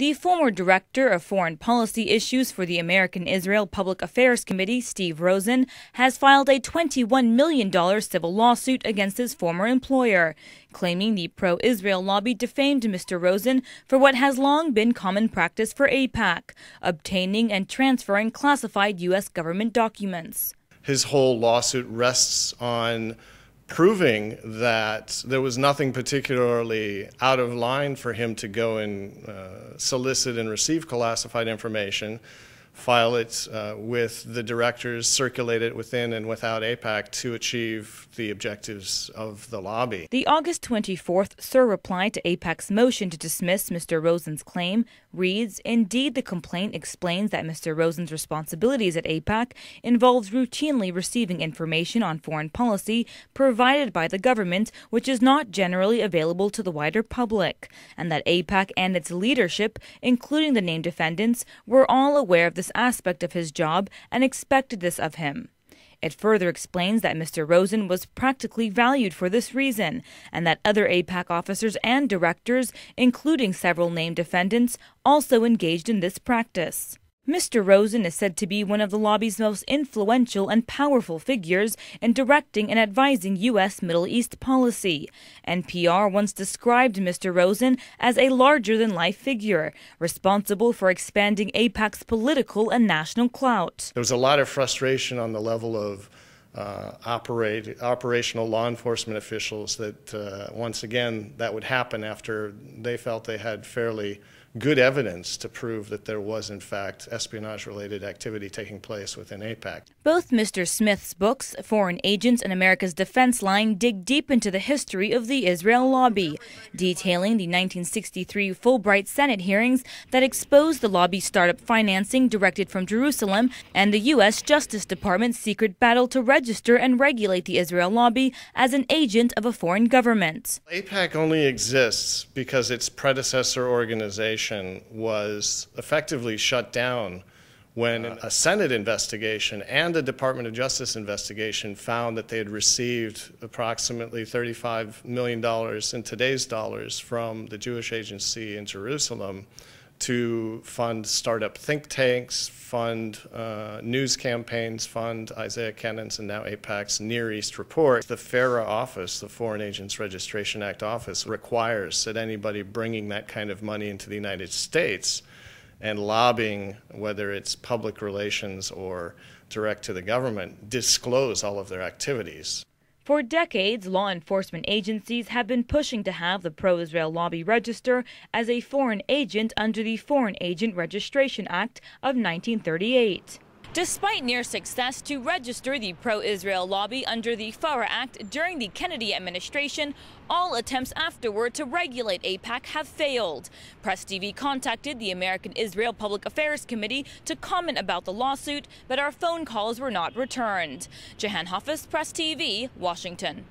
The former director of foreign policy issues for the American-Israel Public Affairs Committee, Steve Rosen, has filed a $21 million civil lawsuit against his former employer, claiming the pro-Israel lobby defamed Mr. Rosen for what has long been common practice for AIPAC, obtaining and transferring classified U.S. government documents. His whole lawsuit rests on proving that there was nothing particularly out of line for him to go and solicit and receive classified information, file it with the directors, circulate it within and without AIPAC to achieve the objectives of the lobby. The August 24th SIR reply to AIPAC's motion to dismiss Mr. Rosen's claim reads, "Indeed, the complaint explains that Mr. Rosen's responsibilities at AIPAC involves routinely receiving information on foreign policy provided by the government which is not generally available to the wider public, and that AIPAC and its leadership, including the named defendants, were all aware of this aspect of his job and expected this of him." It further explains that Mr. Rosen was practically valued for this reason, and that other AIPAC officers and directors, including several named defendants, also engaged in this practice. Mr. Rosen is said to be one of the lobby's most influential and powerful figures in directing and advising U.S. Middle East policy. NPR once described Mr. Rosen as a larger-than-life figure, responsible for expanding AIPAC's political and national clout. There was a lot of frustration on the level of operational law enforcement officials that, once again, that would happen after they felt they had fairly good evidence to prove that there was, in fact, espionage-related activity taking place within AIPAC. Both Mr. Smith's books, Foreign Agents and America's Defense Line, dig deep into the history of the Israel lobby, detailing the 1963 Fulbright Senate hearings that exposed the lobby's startup financing directed from Jerusalem and the U.S. Justice Department's secret battle to register and regulate the Israel lobby as an agent of a foreign government. AIPAC only exists because its predecessor organization was effectively shut down when a Senate investigation and a Department of Justice investigation found that they had received approximately $35 million in today's dollars from the Jewish Agency in Jerusalem to fund startup think tanks, fund news campaigns, fund Isaiah Kennan's and now AIPAC's Near East report. The FARA office, the Foreign Agents Registration Act office, requires that anybody bringing that kind of money into the United States and lobbying, whether it's public relations or direct to the government, disclose all of their activities. For decades, law enforcement agencies have been pushing to have the pro-Israel lobby register as a foreign agent under the Foreign Agent Registration Act of 1938. Despite near success to register the pro-Israel lobby under the FARA Act during the Kennedy administration, all attempts afterward to regulate AIPAC have failed. Press TV contacted the American-Israel Public Affairs Committee to comment about the lawsuit, but our phone calls were not returned. Jahan Hafiz, Press TV, Washington.